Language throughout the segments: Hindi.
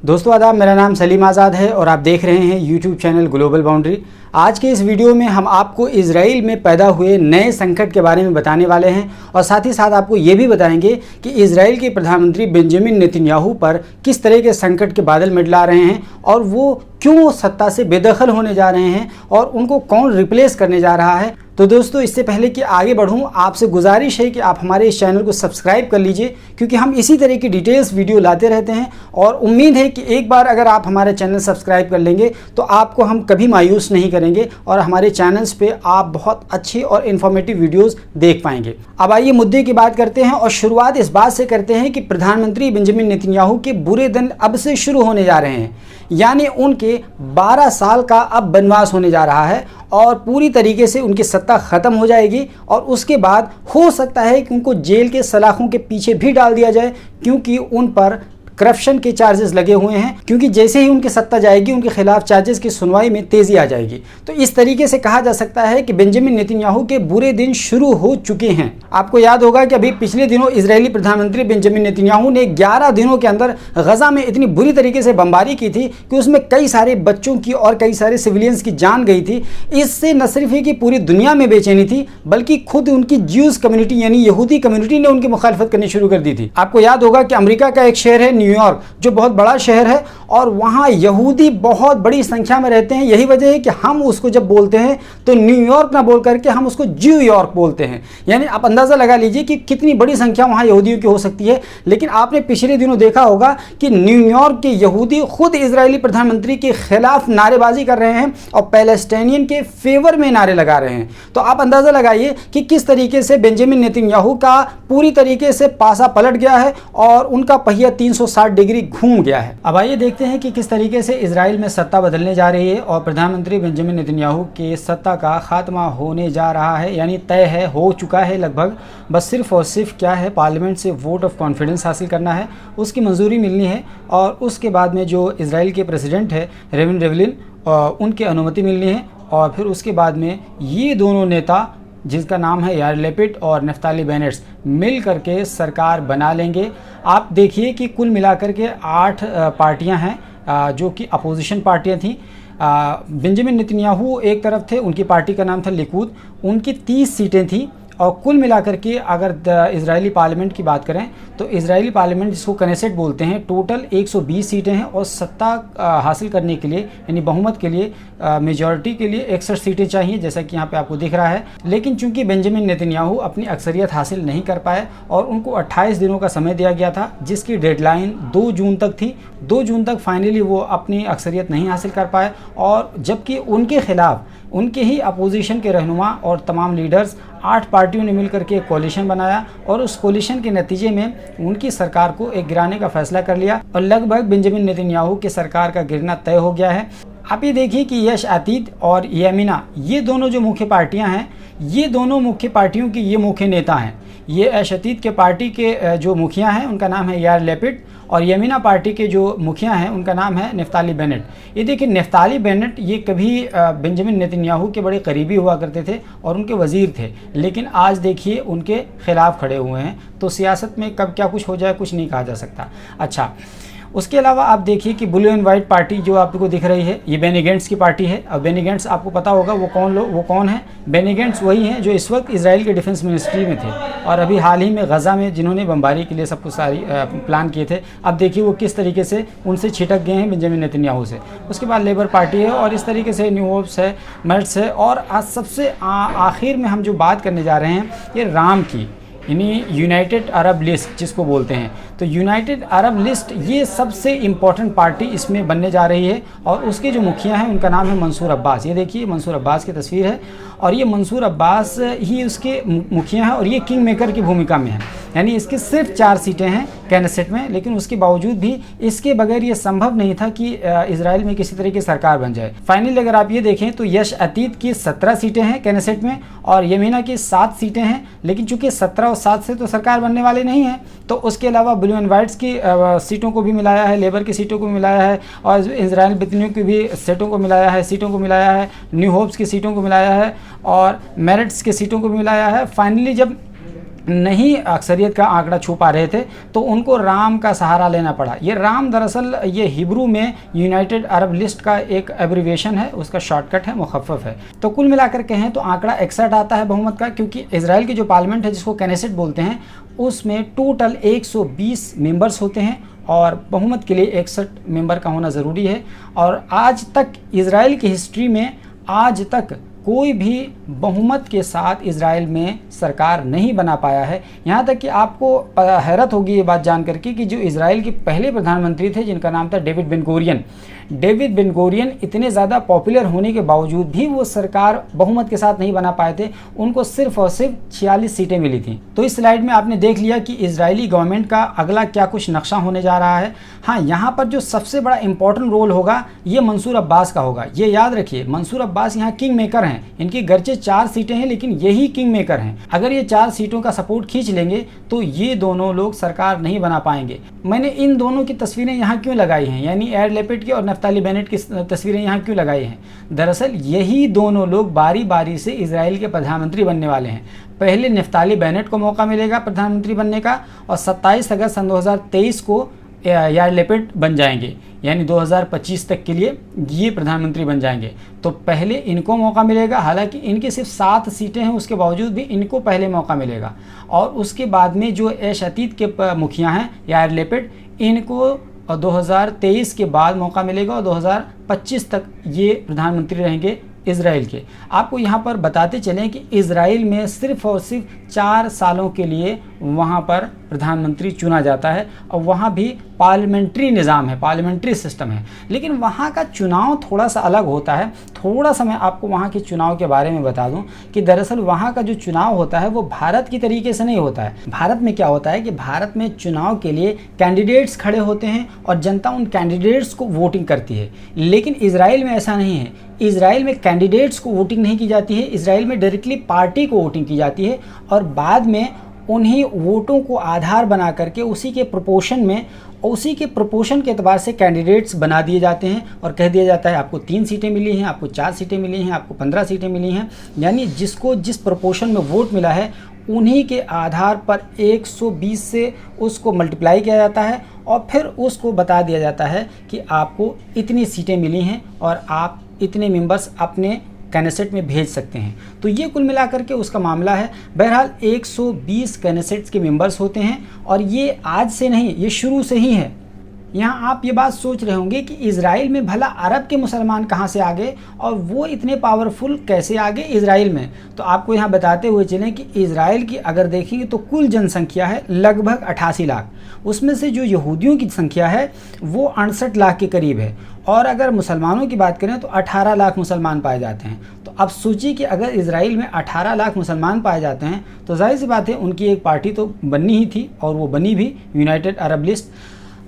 दोस्तों आदाब, मेरा नाम सलीम आज़ाद है और आप देख रहे हैं यूट्यूब चैनल ग्लोबल बाउंड्री। आज के इस वीडियो में हम आपको इजराइल में पैदा हुए नए संकट के बारे में बताने वाले हैं और साथ ही साथ आपको ये भी बताएंगे कि इजराइल के प्रधानमंत्री बेंजामिन नेतन्याहू पर किस तरह के संकट के बादल मंडरा रहे हैं और वो क्यों सत्ता से बेदखल होने जा रहे हैं और उनको कौन रिप्लेस करने जा रहा है। तो दोस्तों, इससे पहले कि आगे बढ़ूं, आपसे गुजारिश है कि आप हमारे इस चैनल को सब्सक्राइब कर लीजिए, क्योंकि हम इसी तरह की डिटेल्स वीडियो लाते रहते हैं और उम्मीद है कि एक बार अगर आप हमारे चैनल सब्सक्राइब कर लेंगे तो आपको हम कभी मायूस नहीं करेंगे और हमारे चैनल्स पे आप बहुत अच्छी और इन्फॉर्मेटिव वीडियोस देख पाएंगे। अब आइए मुद्दे की बात करते हैं और शुरुआत इस बात से करते हैं कि प्रधानमंत्री बेंजामिन नेतन्याहू के बुरे दिन अब से शुरू होने जा रहे हैं, यानी उनके 12 साल का अब वनवास होने जा रहा है और पूरी तरीके से उनकी सत्ता ख़त्म हो जाएगी और उसके बाद हो सकता है कि उनको जेल के सलाखों के पीछे भी डाल दिया जाए, क्योंकि उन पर करप्शन के चार्जेस लगे हुए हैं। क्योंकि जैसे ही उनकी सत्ता जाएगी उनके खिलाफ चार्जेस की सुनवाई में तेज़ी आ जाएगी। तो इस तरीके से कहा जा सकता है कि बेंजामिन नेतन्याहू के बुरे दिन शुरू हो चुके हैं। आपको याद होगा कि अभी पिछले दिनों इजरायली प्रधानमंत्री बेंजामिन नेतन्याहू ने 11 दिनों के अंदर गजा में इतनी बुरी तरीके से बमबारी की थी कि उसमें कई सारे बच्चों की और कई सारे सिविलियंस की जान गई थी। इससे न सिर्फ है कि पूरी दुनिया में बेचैनी थी, बल्कि खुद उनकी ज्यूज कम्युनिटी यानी यहूदी कम्युनिटी ने उनकी मुखालफत करनी शुरू कर दी थी। आपको याद होगा कि अमेरिका का एक शहर है न्यूयॉर्क, जो बहुत बड़ा शहर है और वहाँ यहूदी बहुत बड़ी संख्या में रहते हैं। यही वजह है कि हम उसको जब बोलते हैं तो न्यूयॉर्क ना बोल करके हम उसको ज्यू यॉर्क बोलते हैं। यानी आप अंदाज़ा लगा लीजिए कि कितनी बड़ी संख्या वहाँ यहूदियों की हो सकती है। लेकिन आपने पिछले दिनों देखा होगा कि न्यूयॉर्क के यहूदी खुद इजरायली प्रधानमंत्री के खिलाफ नारेबाजी कर रहे हैं और पैलेस्टाइनियन के फेवर में नारे लगा रहे हैं। तो आप अंदाज़ा लगाइए कि किस तरीके से बेंजामिन नेतन्याहू का पूरी तरीके से पासा पलट गया है और उनका पहिया 360 डिग्री घूम गया है। अब आइए देखते हैं कि किस तरीके से इजराइल में सत्ता बदलने जा रही है और प्रधानमंत्री बेंजामिन नेतन्याहू के सत्ता का खात्मा होने जा रहा है, यानी तय है, हो चुका है लगभग। बस सिर्फ और सिर्फ क्या है, पार्लियामेंट से वोट ऑफ कॉन्फिडेंस हासिल करना है, उसकी मंजूरी मिलनी है और उसके बाद में जो इजराइल के प्रेसिडेंट है रेविन रिवलिन, उनकी अनुमति मिलनी है और फिर उसके बाद में ये दोनों नेता, जिसका नाम है यार लेपिड और नफ्ताली बेनेट, मिल करके सरकार बना लेंगे। आप देखिए कि कुल मिलाकर के 8 पार्टियां हैं जो कि अपोजिशन पार्टियां थीं। बेंजामिन नेतन्याहू एक तरफ थे, उनकी पार्टी का नाम था लिकुद, उनकी 30 सीटें थीं और कुल मिलाकर के अगर इजरायली पार्लियामेंट की बात करें तो इजरायली पार्लियामेंट, जिसको कनेसेट बोलते हैं, टोटल 120 सीटें हैं और सत्ता हासिल करने के लिए यानी बहुमत के लिए मेजॉरिटी के लिए 61 सीटें चाहिए, जैसा कि यहाँ पे आपको दिख रहा है। लेकिन चूंकि बेंजामिन नेतन्याहू अपनी अक्सरियत हासिल नहीं कर पाए और उनको 28 दिनों का समय दिया गया था, जिसकी डेडलाइन 2 जून तक थी। 2 जून तक फाइनली वो अपनी अक्सरियत नहीं हासिल कर पाए और जबकि उनके खिलाफ उनके ही अपोजिशन के रहनुमा और तमाम लीडर्स 8 पार्टियों ने मिलकर के एक कोलिशन बनाया और उस कोलिशन के नतीजे में उनकी सरकार को एक गिराने का फैसला कर लिया और लगभग बेंजामिन नेतन्याहू की सरकार का गिरना तय हो गया है। आप ये देखिए कि यश अतीद और यमीना, ये दोनों जो मुख्य पार्टियां हैं, ये दोनों मुख्य पार्टियों की ये मुख्य नेता हैं। ये यश अतीद के पार्टी के जो मुखिया हैं उनका नाम है यार लेपिड और यमीना पार्टी के जो मुखिया हैं उनका नाम है नफ्ताली बेनेट। ये देखिए, नफ्ताली बेनेट ये कभी बेंजामिन नेतन्याहू के बड़े करीबी हुआ करते थे और उनके वज़ीर थे, लेकिन आज देखिए उनके खिलाफ खड़े हुए हैं। तो सियासत में कब क्या कुछ हो जाए कुछ नहीं कहा जा सकता। अच्छा, उसके अलावा आप देखिए कि ब्लू एंड वाइट पार्टी जो आपको दिख रही है, ये बेनी गैंट्स की पार्टी है। अब बेनी गैंट्स आपको पता होगा वो कौन है। बेनी गैंट्स वही हैं जो इस वक्त इजराइल के डिफेंस मिनिस्ट्री में थे और अभी हाल ही में गजा में जिन्होंने बमबारी के लिए सब कुछ सारी प्लान किए थे। अब देखिए वो किस तरीके से उनसे छिटक गए हैं बेंजामिन नेतन्याहू से। उसके बाद लेबर पार्टी है और इस तरीके से न्यू होप्स है, मेरिट्स है और आज सबसे आखिर में हम जो बात करने जा रहे हैं ये राम की, यानी यूनाइटेड अरब लिस्ट जिसको बोलते हैं। तो यूनाइटेड अरब लिस्ट ये सबसे इम्पॉर्टेंट पार्टी इसमें बनने जा रही है और उसके जो मुखिया हैं उनका नाम है मंसूर अब्बास। ये देखिए मंसूर अब्बास की तस्वीर है और ये मंसूर अब्बास ही उसके मुखिया हैं और ये किंग मेकर की भूमिका में है। यानी इसकी सिर्फ 4 सीटें हैं कैनेसेट में, लेकिन उसके बावजूद भी इसके बगैर ये संभव नहीं था कि इजराइल में किसी तरह की सरकार बन जाए। फाइनली अगर आप ये देखें तो यश अतीद की 17 सीटें हैं कैनेसेट में और यमीना की 7 सीटें हैं, लेकिन चूंकि 17 और 7 से तो सरकार बनने वाली नहीं है, तो उसके अलावा ब्लू एंड वाइट्स की सीटों को भी मिलाया है, लेबर की सीटों को मिलाया है और इजराइल बितनियों की भी सीटों को मिलाया है, न्यू होप्स की सीटों को मिलाया है और मेरिट्स की सीटों को भी मिलाया है। फाइनली जब नहीं अक्सरियत का आंकड़ा छू पा रहे थे, तो उनको राम का सहारा लेना पड़ा। ये राम दरअसल ये हिब्रू में यूनाइटेड अरब लिस्ट का एक एब्रिविएशन है, उसका शॉर्टकट है, मुखफ़फ़ है। तो कुल मिलाकर कहें तो आंकड़ा 61 आता है बहुमत का, क्योंकि इजराइल की जो पार्लियामेंट है जिसको कैनेसेट बोलते हैं, उसमें टोटल 120 मेंबर्स होते हैं और बहुमत के लिए 61 मेंबर का होना ज़रूरी है। और आज तक इजराइल की हिस्ट्री में आज तक कोई भी बहुमत के साथ इजराइल में सरकार नहीं बना पाया है। यहाँ तक कि आपको हैरत होगी ये बात जान करके कि जो इजराइल के पहले प्रधानमंत्री थे जिनका नाम था डेविड बेन गोरियन इतने ज़्यादा पॉपुलर होने के बावजूद भी वो सरकार बहुमत के साथ नहीं बना पाए थे। उनको सिर्फ और सिर्फ 46 सीटें मिली थी। तो इस स्लाइड में आपने देख लिया कि इजरायली गवर्नमेंट का अगला क्या कुछ नक्शा होने जा रहा है। हाँ, यहाँ पर जो सबसे बड़ा इंपॉर्टेंट रोल होगा ये मंसूर अब्बास का होगा। ये याद रखिए, मंसूर अब्बास यहाँ किंग मेकर हैं। इनकी गर्चे 4 सीटें हैं लेकिन यही किंग मेकर हैं। अगर ये 4 सीटों का सपोर्ट खींच लेंगे तो ये दोनों लोग सरकार नहीं बना पाएंगे। मैंने इन दोनों की तस्वीरें यहाँ क्यों लगाई हैं, यानी यार लैपिड की और नफ्ताली बेनेट की तस्वीरें यहाँ क्यों लगाई हैं? दरअसल यही दोनों लोग बारी बारी से इजराइल के प्रधानमंत्री बनने वाले हैं। पहले नफ्ताली बेनेट को मौका मिलेगा प्रधानमंत्री बनने का और 27 अगस्त सन 2023 को यार लैपिड बन जाएंगे, यानी 2025 तक के लिए ये प्रधानमंत्री बन जाएंगे। तो पहले इनको मौका मिलेगा, हालांकि इनके सिर्फ 7 सीटें हैं, उसके बावजूद भी इनको पहले मौका मिलेगा। और उसके बाद में जो ऐश अतीत के मुखिया हैं यार लैपिड, इनको 2023 के बाद मौका मिलेगा और 2025 तक ये प्रधानमंत्री रहेंगे इजराइल के। आपको यहाँ पर बताते चलें कि इजराइल में सिर्फ और सिर्फ 4 सालों के लिए वहाँ पर प्रधानमंत्री चुना जाता है और वहाँ भी पार्लियामेंट्री निज़ाम है, पार्लियामेंट्री सिस्टम है। लेकिन वहाँ का चुनाव थोड़ा सा अलग होता है। थोड़ा सा मैं आपको वहाँ के चुनाव के बारे में बता दूं कि दरअसल वहाँ का जो चुनाव होता है वो भारत की तरीके से नहीं होता है। भारत में क्या होता है कि भारत में चुनाव के लिए कैंडिडेट्स खड़े होते हैं और जनता उन कैंडिडेट्स को वोटिंग करती है। लेकिन इजराइल में ऐसा नहीं है। इजराइल में कैंडिडेट्स को वोटिंग नहीं की जाती है, इजराइल में डायरेक्टली पार्टी को वोटिंग की जाती है और बाद में उन्हीं वोटों को आधार बना करके उसी के प्रोपोर्शन के एतबार से कैंडिडेट्स बना दिए जाते हैं और कह दिया जाता है आपको 3 सीटें मिली हैं, आपको 4 सीटें मिली हैं, आपको 15 सीटें मिली हैं। यानी जिसको जिस प्रोपोर्शन में वोट मिला है उन्हीं के आधार पर 120 से उसको मल्टीप्लाई किया जाता है और फिर उसको बता दिया जाता है कि आपको इतनी सीटें मिली हैं और आप इतने मेंबर्स अपने कैनेसेट में भेज सकते हैं। तो ये कुल मिलाकर के उसका मामला है। बहरहाल 120 कैनेसेट्स के मेंबर्स होते हैं और ये आज से नहीं, ये शुरू से ही है। यहाँ आप ये बात सोच रहे होंगे कि इजराइल में भला अरब के मुसलमान कहाँ से आ गए और वो इतने पावरफुल कैसे आ गए इजराइल में। तो आपको यहाँ बताते हुए चलें कि इजराइल की अगर देखेंगे तो कुल जनसंख्या है लगभग 88 लाख। उसमें से जो यहूदियों की संख्या है वो 68 लाख के करीब है और अगर मुसलमानों की बात करें तो 18 लाख मुसलमान पाए जाते हैं। तो अब सोचिए कि अगर इजराइल में 18 लाख मुसलमान पाए जाते हैं तो जाहिर सी बात है उनकी एक पार्टी तो बननी ही थी और वो बनी भी, यूनाइटेड अरब लिस्ट।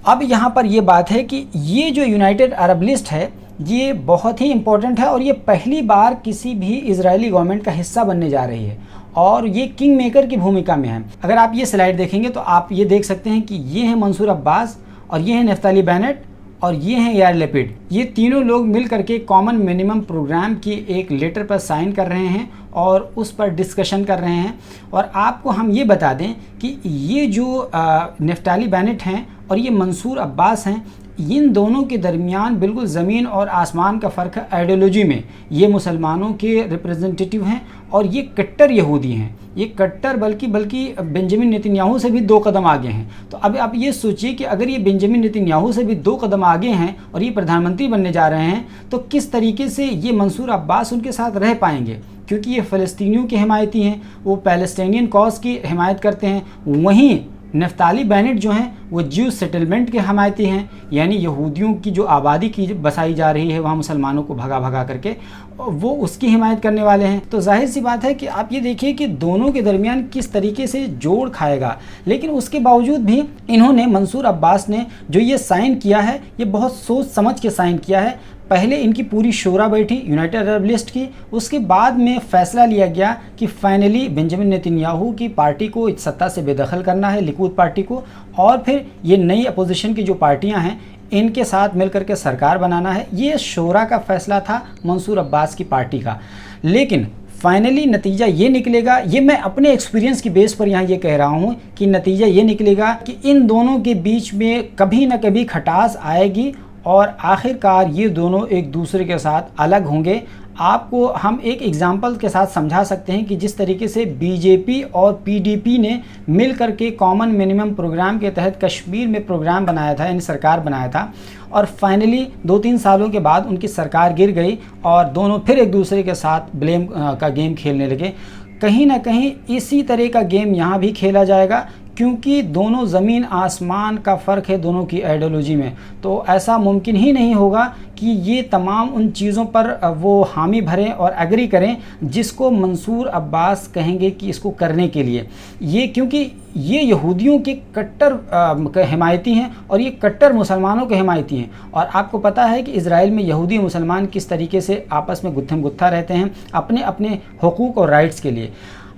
अब यहाँ पर ये बात है कि ये जो यूनाइटेड अरब लिस्ट है ये बहुत ही इम्पोर्टेंट है और ये पहली बार किसी भी इजरायली गवर्नमेंट का हिस्सा बनने जा रही है और ये किंग मेकर की भूमिका में है। अगर आप ये स्लाइड देखेंगे तो आप ये देख सकते हैं कि ये है मंसूर अब्बास और ये है नफ्ताली बेनेट और ये हैं यार लैपिड। ये तीनों लोग मिल करके कॉमन मिनिमम प्रोग्राम की एक लेटर पर साइन कर रहे हैं और उस पर डिस्कशन कर रहे हैं। और आपको हम ये बता दें कि ये जो नफ्ताली बेनेट हैं और ये मंसूर अब्बास हैं, इन दोनों के दरमियान बिल्कुल ज़मीन और आसमान का फ़र्क है आइडियोलॉजी में। ये मुसलमानों के रिप्रेजेंटेटिव हैं और ये कट्टर यहूदी हैं। ये कट्टर बल्कि बेंजामिन नेतन्याहू से भी 2 कदम आगे हैं। तो अब आप ये सोचिए कि अगर ये बेंजामिन नेतन्याहू से भी 2 कदम आगे हैं और ये प्रधानमंत्री बनने जा रहे हैं तो किस तरीके से ये मंसूर अब्बास उनके साथ रह पाएंगे, क्योंकि ये फ़लस्तीनियों के हिमायती हैं, वो पैलेस्टाइनियन कॉज की हिमायत करते हैं। वहीं नफ्ताली बेनेट जो हैं वो ज्यू सेटलमेंट के हमायती हैं, यानी यहूदियों की जो आबादी की बसाई जा रही है वहाँ मुसलमानों को भगा करके, वो उसकी हिमायत करने वाले हैं। तो जाहिर सी बात है कि आप ये देखिए कि दोनों के दरमियान किस तरीके से जोड़ खाएगा। लेकिन उसके बावजूद भी इन्होंने, मंसूर अब्बास ने जो ये साइन किया है ये बहुत सोच समझ के साइन किया है। पहले इनकी पूरी शोरा बैठी यूनाइटेड अरब लिस्ट की, उसके बाद में फ़ैसला लिया गया कि फाइनली बेंजामिन नेतन्याहू की पार्टी को सत्ता से बेदखल करना है, लिकुद पार्टी को, और फिर ये नई अपोजिशन की जो पार्टियां हैं इनके साथ मिलकर के सरकार बनाना है। ये शोरा का फ़ैसला था मंसूर अब्बास की पार्टी का। लेकिन फाइनली नतीजा ये निकलेगा, ये मैं अपने एक्सपीरियंस की बेस पर यहाँ ये कह रहा हूँ कि नतीजा ये निकलेगा कि इन दोनों के बीच में कभी ना कभी खटास आएगी और आखिरकार ये दोनों एक दूसरे के साथ अलग होंगे। आपको हम एक एग्जाम्पल के साथ समझा सकते हैं कि जिस तरीके से बीजेपी और पीडीपी ने मिल करके कॉमन मिनिमम प्रोग्राम के तहत कश्मीर में प्रोग्राम बनाया था, यानी सरकार बनाया था, और फाइनली 2-3 सालों के बाद उनकी सरकार गिर गई और दोनों फिर एक दूसरे के साथ ब्लेम का गेम खेलने लगे। कहीं ना कहीं इसी तरह का गेम यहाँ भी खेला जाएगा, क्योंकि दोनों ज़मीन आसमान का फ़र्क है दोनों की आइडियोलॉजी में। तो ऐसा मुमकिन ही नहीं होगा कि ये तमाम उन चीज़ों पर वो हामी भरें और एग्री करें जिसको मंसूर अब्बास कहेंगे कि इसको करने के लिए। ये क्योंकि ये यहूदियों के कट्टर हिमायती हैं और ये कट्टर मुसलमानों के हिमायती हैं। और आपको पता है कि इज़राइल में यहूदी मुसलमान किस तरीके से आपस में गुत्थम गुत्था रहते हैं अपने अपने हुकूक और राइट्स के लिए।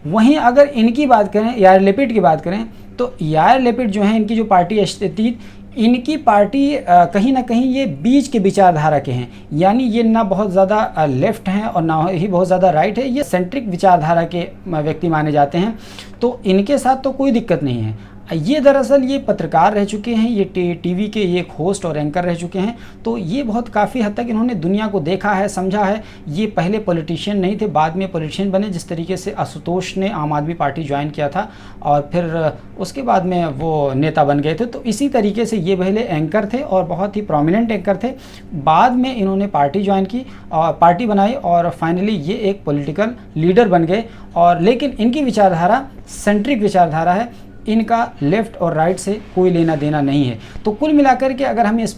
वहीं अगर इनकी बात करें, यार लेपिड की बात करें, तो यार लेपिड जो है, इनकी जो पार्टी अतीत, इनकी पार्टी कहीं ना कहीं ये बीच के विचारधारा के हैं, यानी ये ना बहुत ज़्यादा लेफ़्ट हैं और ना ही बहुत ज़्यादा राइट है, ये सेंट्रिक विचारधारा के व्यक्ति माने जाते हैं। तो इनके साथ तो कोई दिक्कत नहीं है। ये दरअसल ये पत्रकार रह चुके हैं, ये टीवी के एक होस्ट और एंकर रह चुके हैं। तो ये बहुत काफ़ी हद तक इन्होंने दुनिया को देखा है, समझा है। ये पहले पॉलिटिशियन नहीं थे, बाद में पॉलिटिशियन बने। जिस तरीके से आशुतोष ने आम आदमी पार्टी ज्वाइन किया था और फिर उसके बाद में वो नेता बन गए थे, तो इसी तरीके से ये पहले एंकर थे और बहुत ही प्रोमिनेंट एंकर थे। बाद में इन्होंने पार्टी ज्वाइन की और पार्टी बनाई और फाइनली ये एक पॉलिटिकल लीडर बन गए। और लेकिन इनकी विचारधारा सेंट्रिक विचारधारा है, इनका लेफ़्ट और राइट से कोई लेना देना नहीं है। तो कुल मिलाकर के अगर हम इस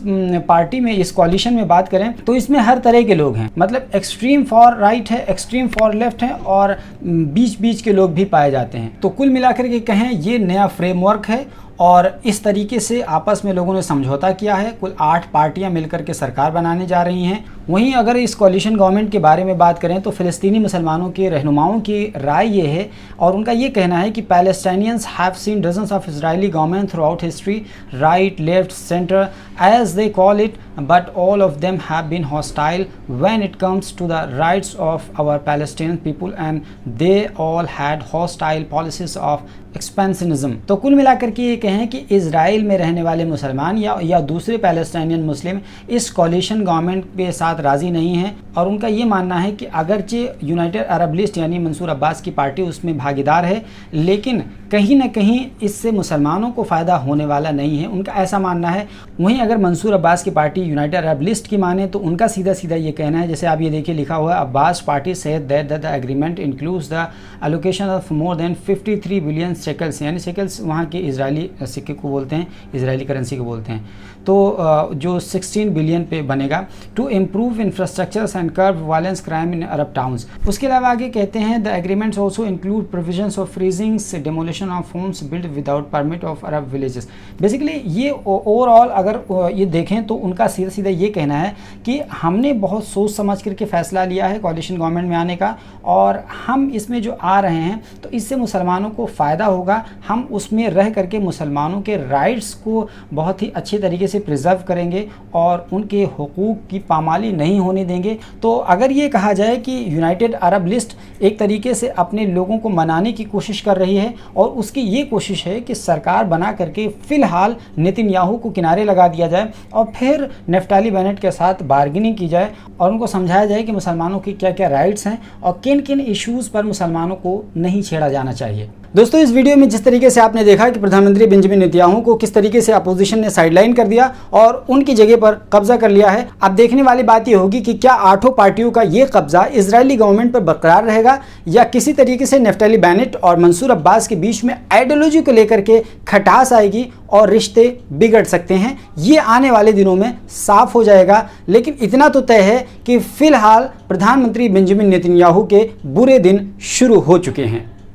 पार्टी में, इस कॉलिशन में बात करें, तो इसमें हर तरह के लोग हैं। मतलब एक्सट्रीम फॉर राइट है, एक्सट्रीम फॉर लेफ्ट है और बीच बीच के लोग भी पाए जाते हैं। तो कुल मिलाकर के कहें ये नया फ्रेमवर्क है और इस तरीके से आपस में लोगों ने समझौता किया है। कुल 8 पार्टियां मिलकर के सरकार बनाने जा रही हैं। वहीं अगर इस कॉलिशन गवर्नमेंट के बारे में बात करें तो फ़िलिस्तीनी मुसलमानों के रहनुमाओं की राय ये है और उनका ये कहना है कि Palestinians have seen dozens of Israeli government throughout history, right, left, centre, as they call it, but all of them have been hostile when it comes to the rights of our Palestinian people, and they all had hostile policies of expansionism. तो कुल मिलाकर के ये कहें कि इज़राइल में रहने वाले मुसलमान या दूसरे पैलेस्टाइनियन मुस्लिम इस कॉलिशन गवर्नमेंट के साथ राज़ी नहीं हैं और उनका ये मानना है कि अगरचे यूनाइटेड अरब लिस्ट यानी मंसूर अब्बास की पार्टी उसमें भागीदार है, लेकिन कहीं ना कहीं इससे मुसलमानों को फ़ायदा होने वाला नहीं है, उनका ऐसा मानना है। वहीं अगर मंसूर अब्बास की पार्टी यूनाइटेड अरब लिस्ट की माने तो उनका सीधा सीधा ये कहना है, जैसे आप ये देखिए लिखा हुआ है, Abbas party said that the agreement includes the allocation of more than 53 billion shackles, यानी शेकल्स वहाँ के इजरायली सिक्के को बोलते हैं, इजरायली करेंसी को बोलते हैं, तो जो 16 बिलियन पे बनेगा, to improve infrastructures and curb violence crime in Arab towns. उसके अलावा आगे कहते हैं the agreements also include provisions of freezings, demolition of homes build without permit of Arab villages. Basically ये ओवरऑल अगर ये देखें तो उनका सीधा सीधा ये कहना है कि हमने बहुत सोच समझ करके फ़ैसला लिया है कॉलिशन गवर्नमेंट में आने का और हम इसमें जो आ रहे हैं तो इससे मुसलमानों को फ़ायदा होगा। हम उसमें रह करके मुसलमानों के राइट्स को बहुत ही अच्छे तरीके से प्रिजर्व करेंगे और उनके हुकूक की पामाली नहीं होने देंगे। तो अगर ये कहा जाए कि यूनाइटेड अरब लिस्ट एक तरीके से अपने लोगों को मनाने की कोशिश कर रही है और उसकी ये कोशिश है कि सरकार बना करके फ़िलहाल नेतन्याहू को किनारे लगा दिया जाए और फिर नफ्ताली बेनेट के साथ बार्गेनिंग की जाए और उनको समझाया जाए कि मुसलमानों की क्या क्या राइट्स हैं और किन किन इश्यूज़ पर मुसलमानों को नहीं छेड़ा जाना चाहिए। दोस्तों, इस वीडियो में जिस तरीके से आपने देखा कि प्रधानमंत्री बेंजामिन नेतन्याहू को किस तरीके से अपोजिशन ने साइडलाइन कर दिया और उनकी जगह पर कब्जा कर लिया है, अब देखने वाली बात यह होगी कि क्या 8 पार्टियों का ये कब्जा इजरायली गवर्नमेंट पर बरकरार रहेगा या किसी तरीके से नफ्ताली बेनेट और मंसूर अब्बास के बीच में आइडियोलॉजी को लेकर के खटास आएगी और रिश्ते बिगड़ सकते हैं। ये आने वाले दिनों में साफ हो जाएगा। लेकिन इतना तो तय है कि फिलहाल प्रधानमंत्री बेंजामिन नेतन्याहू के बुरे दिन शुरू हो चुके हैं।